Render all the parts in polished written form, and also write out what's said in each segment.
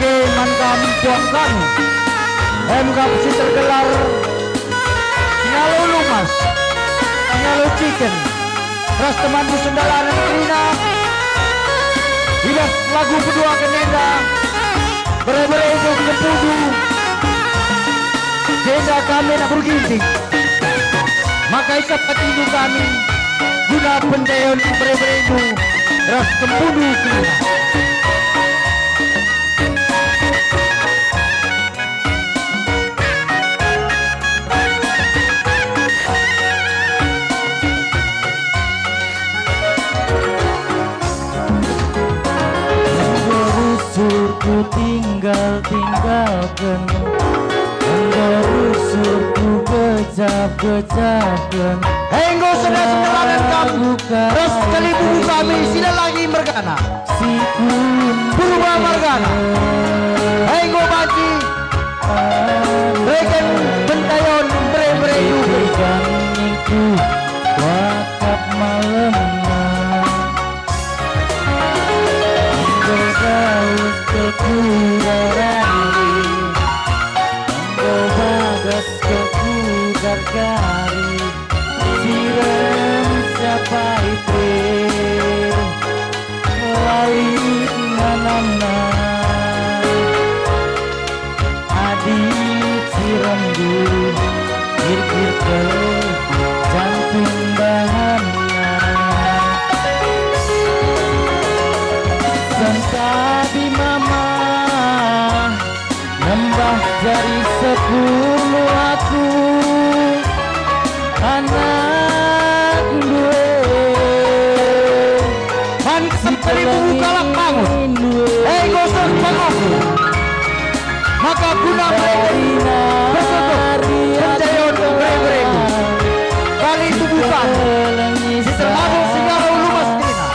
sebagai mantan tuang kami MK Persib tergelar Sinalo Lumas, Sinalo Chicken, Ras temanku Sendala dan Krina. Hilas lagu kedua Kenenda, Bere-bere itu Kepudu, Jenda kami nak berginting. Maka isap hatimu kami, guna pendayon bere-bere itu Ras Kepudu Krina. Ku tinggalkan Rusur ku kejap-kejapkan Henggo sedang-sedang kamu terus kali buku kami sila lagi mergana Si Purba Margana Henggo banci Regen bentayon bere-bere berikan itu wakap malemna Gaus kekurarani Engkau bagas kekugar-gari Sirem siapa itu Lalit manana Adik sirem dulu Kir-kir ke jantung bahana Sentabi mama nembah jari 10 aku anak duwe Man seperi buku kalak bangun gosok bangun maka guna mereka bersotok pendayon bere-bere kali itu bukan termasuk Sinalo Lumas Krina.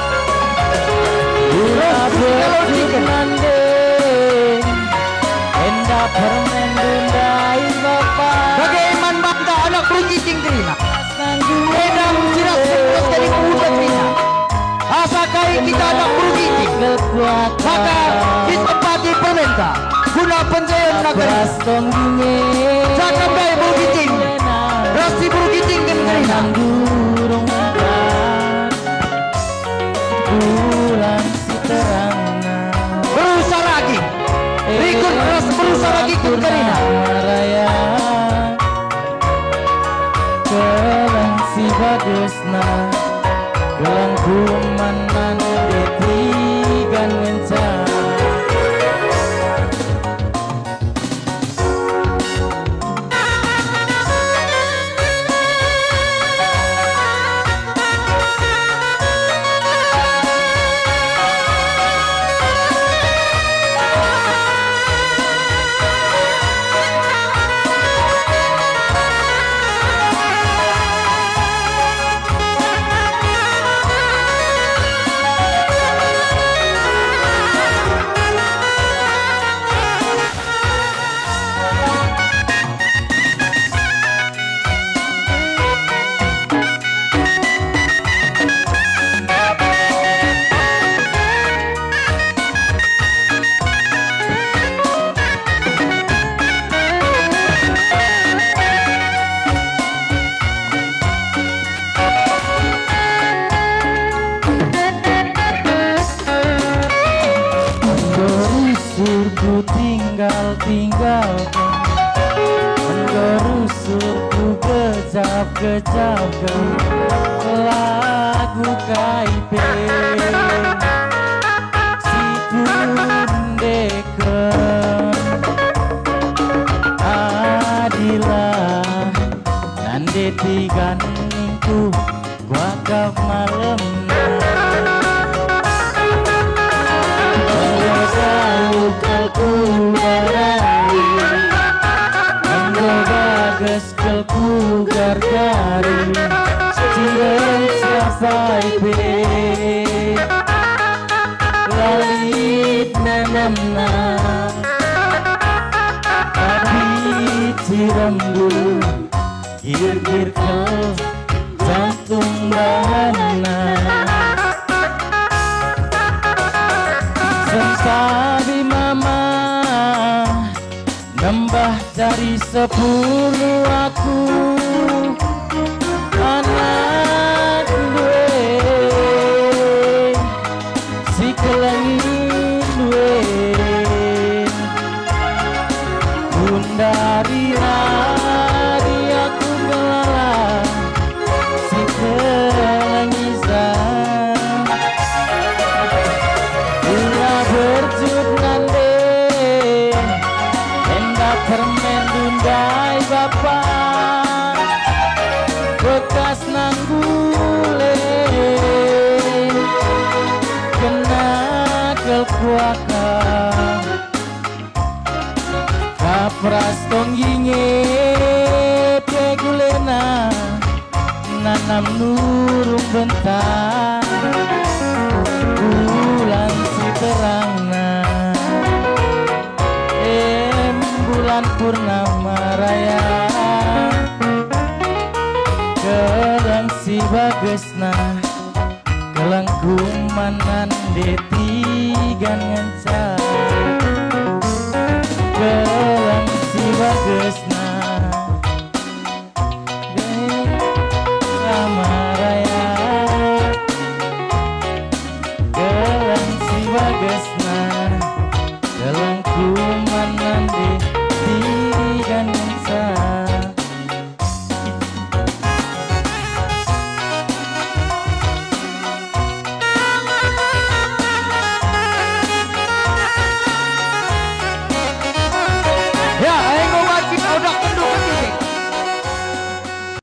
Sinalo Chicken Endah permen dundain bapak bagaimana bangga anak bergicing Krina edang sirat sebelas kali muda Krina asakai kita anak bergicing maka disempati permenta guna penjayan nagari jangan baik bergicing rasi bergicing kan Krina bulan si terangna berusaha lagi Rikut ras berusaha lagi kan Krina raya kelang si bagusna kelang kumanan detigan ngencang Ku tinggalkan Mengerusur ku kejap-kejapkan Lagu kaipe Si kundeken Adilah Nande tigan ku wakaf malam Kalku barari Engkau bagas kalku gar-gari Cirem siapa ipe Lalit nanamna Tapi cirem dulu Gir-gir ke jantung bahana Sabi mama tambah dari 10 aku anak duwe si kelengin duwe dari hari aku gelala si kelengisan bila berjut nande hendak permen dundai bapak bekas nanggule kena kelpuaka kapras tongginge pegulena nanam nurung bentang bulan si terangna bulan purnama raya kelang si bagesna kelang kumanan detigan nganca